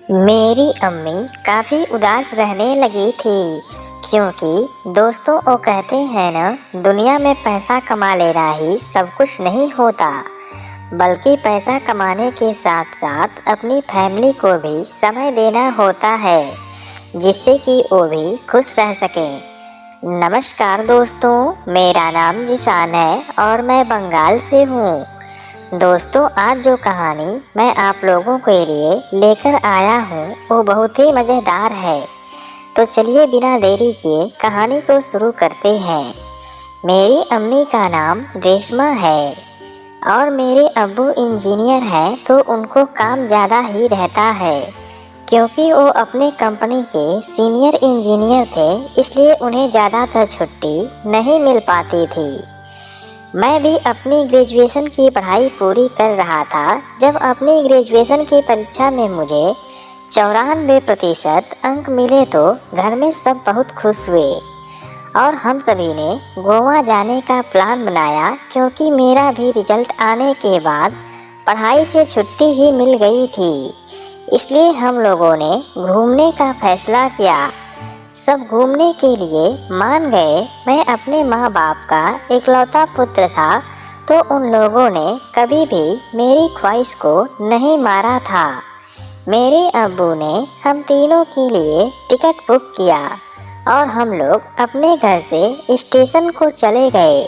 मेरी अम्मी काफ़ी उदास रहने लगी थी क्योंकि दोस्तों वो कहते हैं ना, दुनिया में पैसा कमा लेना ही सब कुछ नहीं होता, बल्कि पैसा कमाने के साथ साथ अपनी फैमिली को भी समय देना होता है, जिससे कि वो भी खुश रह सकें। नमस्कार दोस्तों, मेरा नाम जिशान है और मैं बंगाल से हूँ। दोस्तों, आज जो कहानी मैं आप लोगों के लिए लेकर आया हूँ वो बहुत ही मज़ेदार है। तो चलिए बिना देरी किए कहानी को शुरू करते हैं। मेरी अम्मी का नाम रेशमा है और मेरे अब्बू इंजीनियर हैं, तो उनको काम ज़्यादा ही रहता है क्योंकि वो अपने कंपनी के सीनियर इंजीनियर थे, इसलिए उन्हें ज़्यादातर छुट्टी नहीं मिल पाती थी। मैं भी अपनी ग्रेजुएशन की पढ़ाई पूरी कर रहा था जब अपनी ग्रेजुएशन की परीक्षा में मुझे 94% अंक मिले, तो घर में सब बहुत खुश हुए और हम सभी ने गोवा जाने का प्लान बनाया क्योंकि मेरा भी रिजल्ट आने के बाद पढ़ाई से छुट्टी ही मिल गई थी। इसलिए हम लोगों ने घूमने का फैसला किया। सब घूमने के लिए मान गए। मैं अपने माँ बाप का इकलौता पुत्र था, तो उन लोगों ने कभी भी मेरी ख्वाहिश को नहीं मारा था। मेरे अब्बू ने हम तीनों के लिए टिकट बुक किया और हम लोग अपने घर से स्टेशन को चले गए।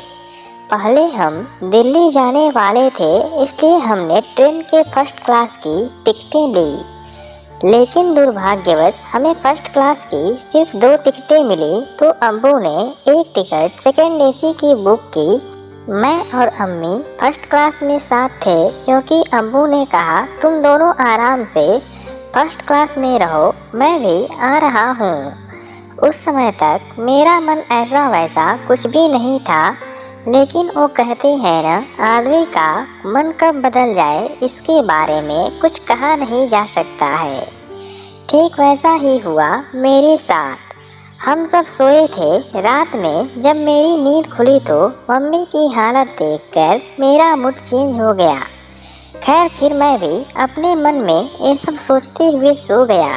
पहले हम दिल्ली जाने वाले थे, इसलिए हमने ट्रेन के फर्स्ट क्लास की टिकटें ली, लेकिन दुर्भाग्यवश हमें फर्स्ट क्लास की सिर्फ 2 टिकटें मिली, तो अब्बू ने एक टिकट सेकेंड एसी की बुक की। मैं और अम्मी फर्स्ट क्लास में साथ थे क्योंकि अब्बू ने कहा तुम दोनों आराम से फर्स्ट क्लास में रहो, मैं भी आ रहा हूँ। उस समय तक मेरा मन ऐसा वैसा कुछ भी नहीं था, लेकिन वो कहते हैं ना, आदमी का मन कब बदल जाए इसके बारे में कुछ कहा नहीं जा सकता है। ठीक वैसा ही हुआ मेरे साथ। हम सब सोए थे। रात में जब मेरी नींद खुली तो मम्मी की हालत देखकर मेरा मूड चेंज हो गया। खैर, फिर मैं भी अपने मन में ये सब सोचते हुए सो गया।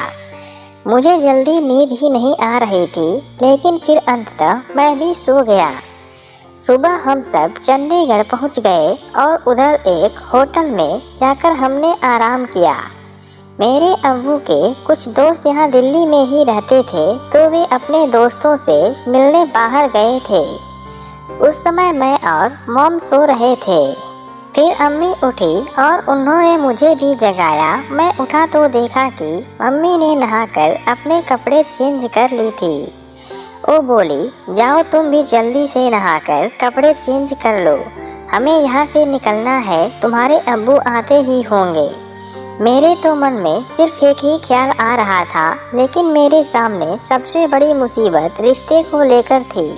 मुझे जल्दी नींद ही नहीं आ रही थी, लेकिन फिर अंततः मैं भी सो गया। सुबह हम सब चंडीगढ़ पहुंच गए और उधर एक होटल में जाकर हमने आराम किया। मेरे अब्बू के कुछ दोस्त यहाँ दिल्ली में ही रहते थे, तो वे अपने दोस्तों से मिलने बाहर गए थे। उस समय मैं और मॉम सो रहे थे। फिर अम्मी उठी और उन्होंने मुझे भी जगाया। मैं उठा तो देखा कि मम्मी ने नहाकर अपने कपड़े चेंज कर ली थी। वो बोली, जाओ तुम भी जल्दी से नहाकर कपड़े चेंज कर लो, हमें यहाँ से निकलना है, तुम्हारे अब्बू आते ही होंगे। मेरे तो मन में सिर्फ एक ही ख्याल आ रहा था, लेकिन मेरे सामने सबसे बड़ी मुसीबत रिश्ते को लेकर थी।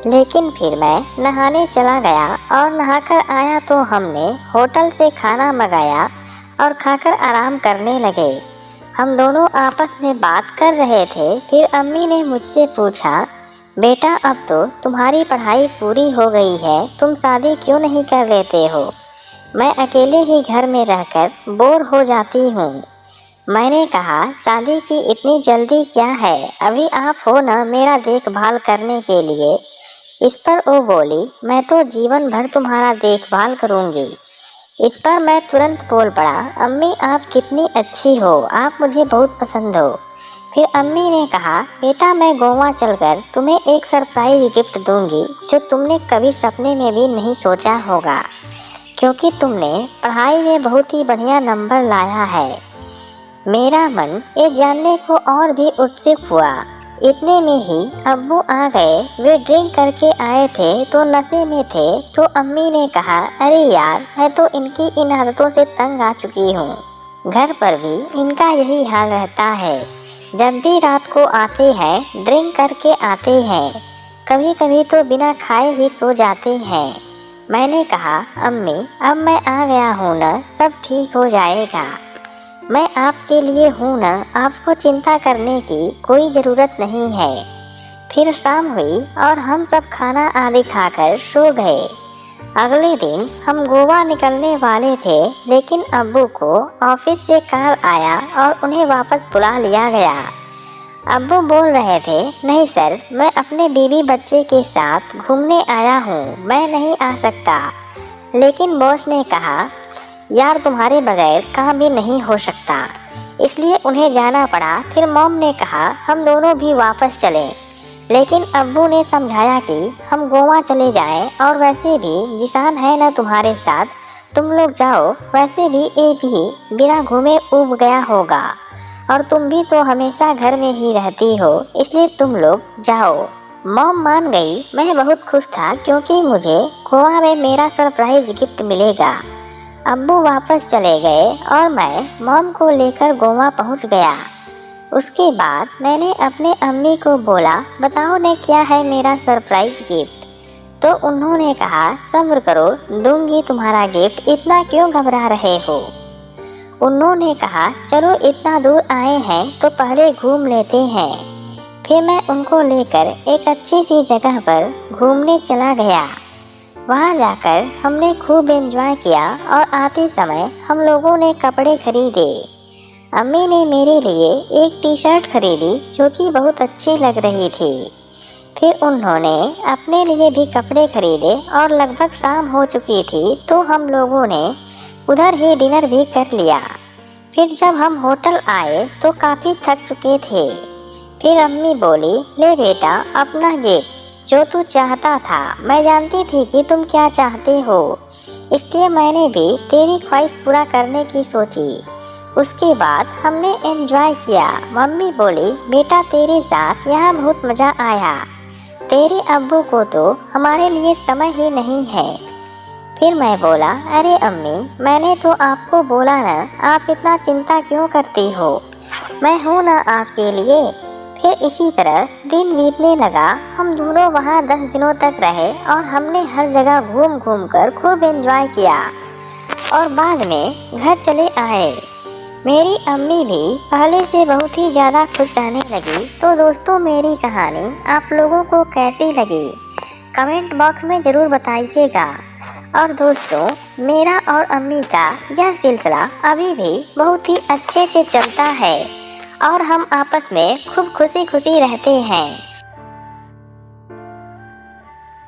लेकिन फिर मैं नहाने चला गया और नहाकर आया तो हमने होटल से खाना मंगाया और खाकर आराम करने लगे। हम दोनों आपस में बात कर रहे थे। फिर अम्मी ने मुझसे पूछा, बेटा अब तो तुम्हारी पढ़ाई पूरी हो गई है, तुम शादी क्यों नहीं कर लेते हो? मैं अकेले ही घर में रहकर बोर हो जाती हूँ। मैंने कहा, शादी की इतनी जल्दी क्या है, अभी आप हो ना मेरा देखभाल करने के लिए। इस पर वो बोली, मैं तो जीवन भर तुम्हारा देखभाल करूँगी। इस पर मैं तुरंत बोल पड़ा, अम्मी आप कितनी अच्छी हो, आप मुझे बहुत पसंद हो। फिर अम्मी ने कहा, बेटा मैं गोवा चलकर तुम्हें एक सरप्राइज गिफ्ट दूंगी जो तुमने कभी सपने में भी नहीं सोचा होगा, क्योंकि तुमने पढ़ाई में बहुत ही बढ़िया नंबर लाया है। मेरा मन ये जानने को और भी उत्सुक हुआ। इतने में ही अब्बू आ गए। वे ड्रिंक करके आए थे तो नशे में थे, तो अम्मी ने कहा, अरे यार, मैं तो इनकी इन आदतों से तंग आ चुकी हूँ। घर पर भी इनका यही हाल रहता है। जब भी रात को आते हैं ड्रिंक करके आते हैं, कभी कभी तो बिना खाए ही सो जाते हैं। मैंने कहा, अम्मी अब मैं आ गया हूँ ना, सब ठीक हो जाएगा। मैं आपके लिए हूँ ना, आपको चिंता करने की कोई ज़रूरत नहीं है। फिर शाम हुई और हम सब खाना आदि खाकर सो गए। अगले दिन हम गोवा निकलने वाले थे, लेकिन अब्बू को ऑफिस से कॉल आया और उन्हें वापस बुला लिया गया। अब्बू बोल रहे थे, नहीं सर, मैं अपने बीवी बच्चे के साथ घूमने आया हूँ, मैं नहीं आ सकता। लेकिन बॉस ने कहा, यार तुम्हारे बगैर काम भी नहीं हो सकता, इसलिए उन्हें जाना पड़ा। फिर मॉम ने कहा हम दोनों भी वापस चलें, लेकिन अब्बू ने समझाया कि हम गोवा चले जाएं, और वैसे भी जिसान है ना तुम्हारे साथ, तुम लोग जाओ। वैसे भी ये भी बिना घूमे उब गया होगा, और तुम भी तो हमेशा घर में ही रहती हो, इसलिए तुम लोग जाओ। मॉम मान गई। मैं बहुत खुश था क्योंकि मुझे गोवा में मेरा सरप्राइज गिफ्ट मिलेगा। अब्बू वापस चले गए और मैं मॉम को लेकर गोवा पहुंच गया। उसके बाद मैंने अपने अम्मी को बोला, बताओ ने क्या है मेरा सरप्राइज गिफ्ट। तो उन्होंने कहा, सब्र करो, दूंगी तुम्हारा गिफ्ट, इतना क्यों घबरा रहे हो। उन्होंने कहा, चलो इतना दूर आए हैं तो पहले घूम लेते हैं। फिर मैं उनको लेकर एक अच्छी सी जगह पर घूमने चला गया। वहाँ जाकर हमने खूब एंजॉय किया और आते समय हम लोगों ने कपड़े खरीदे। अम्मी ने मेरे लिए एक टी शर्ट खरीदी जो कि बहुत अच्छी लग रही थी। फिर उन्होंने अपने लिए भी कपड़े खरीदे और लगभग शाम हो चुकी थी, तो हम लोगों ने उधर ही डिनर भी कर लिया। फिर जब हम होटल आए तो काफ़ी थक चुके थे। फिर अम्मी बोली, ले बेटा अपना गिफ्ट जो तू चाहता था, मैं जानती थी कि तुम क्या चाहते हो, इसलिए मैंने भी तेरी ख्वाहिश पूरा करने की सोची। उसके बाद हमने एंजॉय किया। मम्मी बोली, बेटा तेरे साथ यहाँ बहुत मज़ा आया, तेरे अब्बू को तो हमारे लिए समय ही नहीं है। फिर मैं बोला, अरे अम्मी, मैंने तो आपको बोला ना, आप इतना चिंता क्यों करती हो, मैं हूँ ना आपके लिए। फिर इसी तरह दिन बीतने लगा। हम दोनों वहाँ 10 दिनों तक रहे और हमने हर जगह घूम घूम कर खूब एंजॉय किया और बाद में घर चले आए। मेरी अम्मी भी पहले से बहुत ही ज़्यादा खुश रहने लगी। तो दोस्तों, मेरी कहानी आप लोगों को कैसी लगी कमेंट बॉक्स में ज़रूर बताइएगा। और दोस्तों, मेरा और अम्मी का यह सिलसिला अभी भी बहुत ही अच्छे से चलता है और हम आपस में खूब खुशी खुशी रहते हैं।